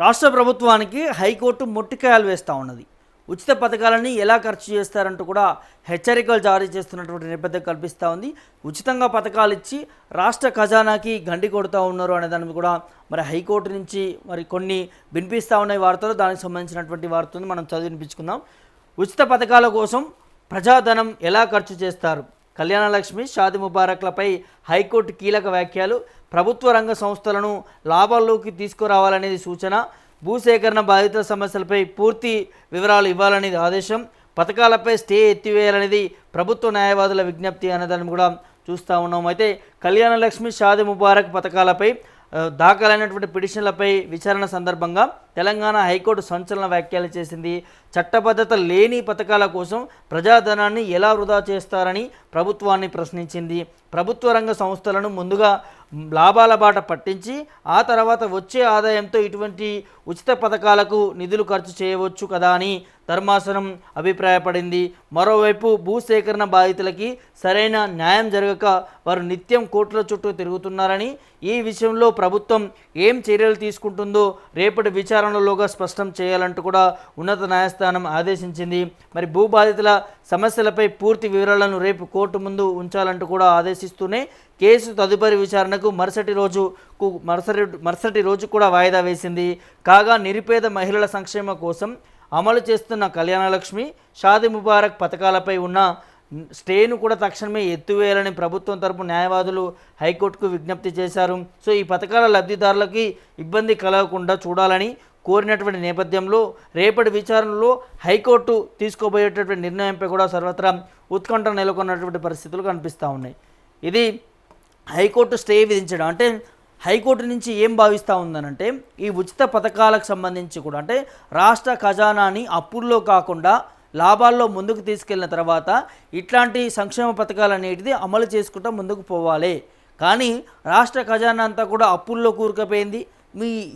రాష్ట్ర ప్రభుత్వానికి హైకోర్టు మొట్టికాయలు వేస్తూ ఉన్నది. ఉచిత పథకాలని ఎలా ఖర్చు చేస్తారంటూ కూడా హెచ్చరికలు జారీ చేస్తున్నటువంటి నేపథ్యం కల్పిస్తూ ఉంది. ఉచితంగా పథకాలు ఇచ్చి రాష్ట్ర ఖజానాకి గండి కొడుతూ ఉన్నారు అనే దాని కూడా మరి హైకోర్టు నుంచి మరి కొన్ని వినిపిస్తూ ఉన్నాయి వార్తలు. దానికి సంబంధించినటువంటి వార్తను మనం చదివి వినిపించుకుందాం. ఉచిత పథకాల కోసం ప్రజాధనం ఎలా ఖర్చు చేస్తారు? కళ్యాణ లక్ష్మి, షాదీ ముబారక్లపై హైకోర్టు కీలక వ్యాఖ్యలు. ప్రభుత్వ రంగ సంస్థలను లాభాల్లోకి తీసుకురావాలనేది సూచన. భూసేకరణ బాధితుల సమస్యలపై పూర్తి వివరాలు ఇవ్వాలనేది ఆదేశం. పథకాలపై స్టే ఎత్తివేయాలనేది ప్రభుత్వ న్యాయవాదుల విజ్ఞప్తి అనేదాన్ని కూడా చూస్తూ ఉన్నాం. అయితే కళ్యాణ లక్ష్మి, షాదీ ముబారక్ పథకాలపై దాఖలైనటువంటి పిటిషన్లపై విచారణ సందర్భంగా తెలంగాణ హైకోర్టు సంచలన వ్యాఖ్యలు చేసింది. చట్టబద్ధత లేని పథకాల కోసం ప్రజాధనాన్ని ఎలా వృధా చేస్తారని ప్రభుత్వాన్ని ప్రశ్నించింది. ప్రభుత్వ రంగ సంస్థలను ముందుగా లాభాల బాట పట్టించి ఆ తర్వాత వచ్చే ఆదాయంతో ఇటువంటి ఉచిత పథకాలకు నిధులు ఖర్చు చేయవచ్చు కదా అని ధర్మాసనం అభిప్రాయపడింది. మరోవైపు భూసేకరణ బాధితులకి సరైన న్యాయం జరగక వారు నిత్యం కోర్టుల చుట్టూ తిరుగుతున్నారని, ఈ విషయంలో ప్రభుత్వం ఏం చర్యలు తీసుకుంటుందో రేపటి విచారణలోగా స్పష్టం చేయాలంటూ కూడా ఉన్నత న్యాయస్థానం ఆదేశించింది. మరి భూ బాధితుల సమస్యలపై పూర్తి వివరాలను రేపు కోర్టు ముందు ఉంచాలంటూ కూడా ఆదేశిస్తూనే కేసు తదుపరి విచారణకు మరుసటి రోజు కూడా వాయిదా వేసింది. కాగా నిరుపేద మహిళల సంక్షేమ కోసం అమలు చేస్తున్న కళ్యాణలక్ష్మి, షాదీ ముబారక్ పథకాలపై ఉన్న స్టేను కూడా తక్షణమే ఎత్తివేయాలని ప్రభుత్వం తరపు న్యాయవాదులు హైకోర్టుకు విజ్ఞప్తి చేశారు. సో ఈ పథకాల లబ్ధిదారులకి ఇబ్బంది కలగకుండా చూడాలని కోరినటువంటి నేపథ్యంలో రేపటి విచారణలో హైకోర్టు తీసుకోబోయేటటువంటి నిర్ణయంపై కూడా సర్వత్రా ఉత్కంఠ నెలకొన్నటువంటి పరిస్థితులు కనిపిస్తూ ఉన్నాయి. ఇది హైకోర్టు స్టే విధించడం అంటే హైకోర్టు నుంచి ఏం భావిస్తూ ఉందనంటే ఈ ఉచిత పథకాలకు సంబంధించి కూడా అంటే రాష్ట్ర ఖజానాని అప్పుల్లో కాకుండా లాభాల్లో ముందుకు తీసుకెళ్ళిన తర్వాత ఇట్లాంటి సంక్షేమ పథకాలు అనేటిది అమలు చేసుకుంటూ ముందుకు పోవాలి. కానీ రాష్ట్ర ఖజానా అంతా కూడా అప్పుల్లో కూరుకుపోయింది.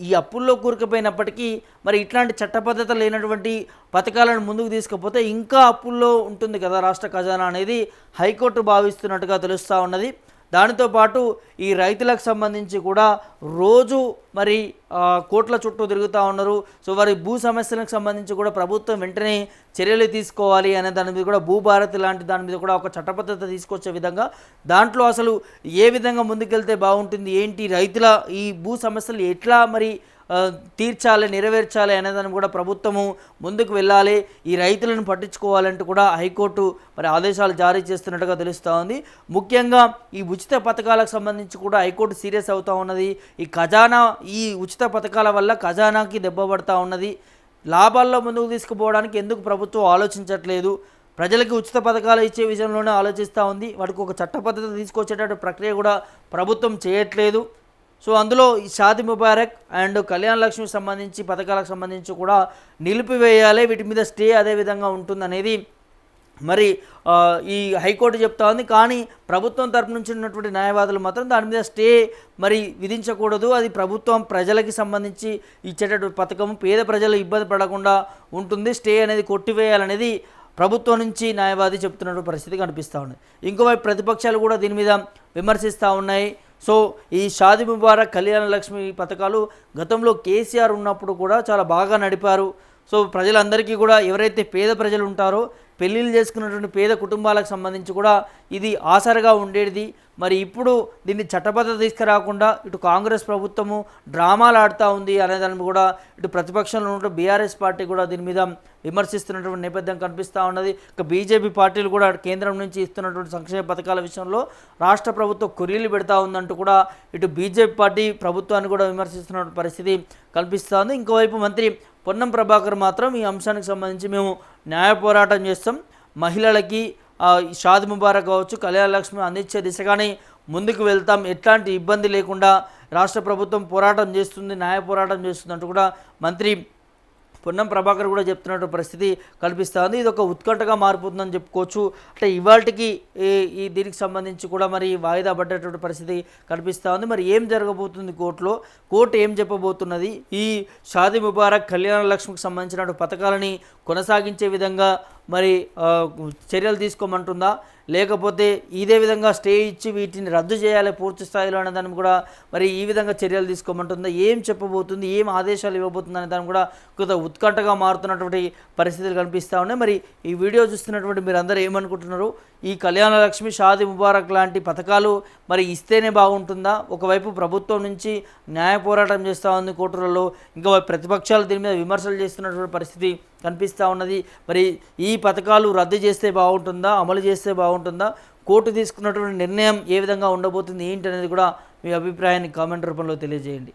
ఈ అప్పుల్లో కూరుకుపోయినప్పటికీ మరి ఇట్లాంటి చట్టబద్ధత లేనటువంటి పథకాలను ముందుకు తీసుకపోతే ఇంకా అప్పుల్లో ఉంటుంది కదా రాష్ట్ర ఖజానా అనేది హైకోర్టు భావిస్తున్నట్టుగా తెలుస్తూ ఉన్నది. దానితో పాటు ఈ రైతులకు సంబంధించి కూడా రోజు మరి కోట్ల చుట్టూ తిరుగుతూ ఉన్నారు. సో వారి భూ సమస్యలకు సంబంధించి కూడా ప్రభుత్వం వెంటనే చర్యలు తీసుకోవాలి అనే దాని మీద కూడా భూభారతి లాంటి దాని మీద కూడా ఒక చట్టబద్ధత తీసుకొచ్చే విధంగా దాంట్లో అసలు ఏ విధంగా ముందుకెళ్తే బాగుంటుంది, ఏంటి రైతుల ఈ భూ సమస్యలు ఎట్లా మరి తీర్చాలి, నెరవేర్చాలి అనేదాన్ని కూడా ప్రభుత్వము ముందుకు వెళ్ళాలి, ఈ రైతులను పట్టించుకోవాలంటూ కూడా హైకోర్టు మరి ఆదేశాలు జారీ చేస్తున్నట్టుగా తెలుస్తూ ఉంది. ముఖ్యంగా ఈ ఉచిత పథకాలకు సంబంధించి కూడా హైకోర్టు సీరియస్ అవుతూ ఉన్నది. ఈ ఉచిత పథకాల వల్ల ఖజానాకి దెబ్బ పడుతూ ఉన్నది. లాభాల్లో ముందుకు తీసుకుపోవడానికి ఎందుకు ప్రభుత్వం ఆలోచించట్లేదు, ప్రజలకి ఉచిత పథకాలు ఇచ్చే విషయంలోనే ఆలోచిస్తూ ఉంది. వాటికి ఒక చట్టబద్ధత తీసుకొచ్చేటటువంటి ప్రక్రియ కూడా ప్రభుత్వం చేయట్లేదు. సో అందులో ఈ షాదీ ముబారక్ అండ్ కళ్యాణ లక్ష్మికి సంబంధించి పథకాలకు సంబంధించి కూడా నిలిపివేయాలి, వీటి మీద స్టే అదే విధంగా ఉంటుందనేది మరి ఈ హైకోర్టు చెప్తా ఉంది. కానీ ప్రభుత్వం తరపు నుంచి ఉన్నటువంటి న్యాయవాదులు మాత్రం దాని మీద స్టే మరి విధించకూడదు, అది ప్రభుత్వం ప్రజలకి సంబంధించి ఇచ్చేటటువంటి పథకం, పేద ప్రజలు ఇబ్బంది పడకుండా ఉంటుంది, స్టే అనేది కొట్టివేయాలనేది ప్రభుత్వం నుంచి న్యాయవాది చెప్తున్నటువంటి పరిస్థితి కనిపిస్తూ ఉంది. ఇంకోవైపు ప్రతిపక్షాలు కూడా దీని మీద విమర్శిస్తూ ఉన్నాయి. సో ఈ షాదీ ముబారక్, కళ్యాణ లక్ష్మి పథకాలు గతంలో కేసీఆర్ ఉన్నప్పుడు కూడా చాలా బాగా నడిపారు. సో ప్రజలందరికీ కూడా ఎవరైతే పేద ప్రజలు ఉంటారో పెళ్ళిళ్ళు చేసుకున్నటువంటి పేద కుటుంబాలకు సంబంధించి కూడా ఇది ఆసరగా ఉండేది. మరి ఇప్పుడు దీన్ని చట్టబద్ధత తీసుకురాకుండా ఇటు కాంగ్రెస్ ప్రభుత్వము డ్రామాలు ఆడుతూ ఉంది అనేదాన్ని కూడా ఇటు ప్రతిపక్షంలో ఉన్నటువంటి బీఆర్ఎస్ పార్టీ కూడా దీని మీద విమర్శిస్తున్నటువంటి నేపథ్యం కనిపిస్తూ ఉన్నది. ఇక బీజేపీ పార్టీలు కూడా కేంద్రం నుంచి ఇస్తున్నటువంటి సంక్షేమ పథకాల విషయంలో రాష్ట్ర ప్రభుత్వం కొర్రీలు పెడతా ఉందంటూ కూడా ఇటు బీజేపీ పార్టీ ప్రభుత్వాన్ని కూడా విమర్శిస్తున్న పరిస్థితి కనిపిస్తూ ఉంది. ఇంకోవైపు మంత్రి పొన్నం ప్రభాకర్ మాత్రం ఈ అంశానికి సంబంధించి మేము న్యాయ పోరాటం చేస్తాం, మహిళలకి షాదీ ముబారక్ కావచ్చు, కళ్యాణ లక్ష్మి అందించే దిశగానే ముందుకు వెళ్తాం, ఎట్లాంటి ఇబ్బంది లేకుండా రాష్ట్ర ప్రభుత్వం పోరాటం చేస్తుంది, న్యాయ పోరాటం చేస్తుంది అంటూ కూడా మంత్రి పొన్నం ప్రభాకర్ కూడా చెప్తున్నట్టు పరిస్థితి కల్పిస్తూ ఉంది. ఇది ఒక ఉత్కంఠగా మారిపోతుందని చెప్పుకోవచ్చు. అంటే ఇవాళకి ఈ దీనికి సంబంధించి కూడా మరి వాయిదా పడ్డటువంటి పరిస్థితి కనిపిస్తూ ఉంది. మరి ఏం జరగబోతుంది కోర్టులో, కోర్టు ఏం చెప్పబోతున్నది, ఈ షాదీ ముబారక్, కళ్యాణ లక్ష్మికి సంబంధించిన పథకాలని కొనసాగించే విధంగా మరి చర్యలు తీసుకోమంటుందా, లేకపోతే ఇదే విధంగా స్టే ఇచ్చి వీటిని రద్దు చేయాలి పూర్తి స్థాయిలో అనే దాన్ని కూడా మరి ఈ విధంగా చర్యలు తీసుకోమంటుందా, ఏం చెప్పబోతుంది, ఏం ఆదేశాలు ఇవ్వబోతుంది అనే దాన్ని కూడా కొంత ఉత్కంఠగా మారుతున్నటువంటి పరిస్థితులు కనిపిస్తూ ఉన్నాయి. మరి ఈ వీడియో చూస్తున్నటువంటి మీరు అందరూ ఏమనుకుంటున్నారు? ఈ కళ్యాణ లక్ష్మి, షాదీ ముబారక్ లాంటి పథకాలు మరి ఇస్తేనే బాగుంటుందా? ఒకవైపు ప్రభుత్వం నుంచి న్యాయ పోరాటం చేస్తూ ఉంది కోర్టులలో, ఇంకా ప్రతిపక్షాలు దీని మీద విమర్శలు చేస్తున్నటువంటి పరిస్థితి కనిపిస్తూ ఉన్నది. మరి ఈ పథకాలు రద్దు చేస్తే బాగుంటుందా, అమలు చేస్తే బాగుంటుందా, కోర్టు తీసుకున్నటువంటి నిర్ణయం ఏ విధంగా ఉండబోతుంది ఏంటి అనేది కూడా మీ అభిప్రాయాన్ని కామెంట్ రూపంలో తెలియజేయండి.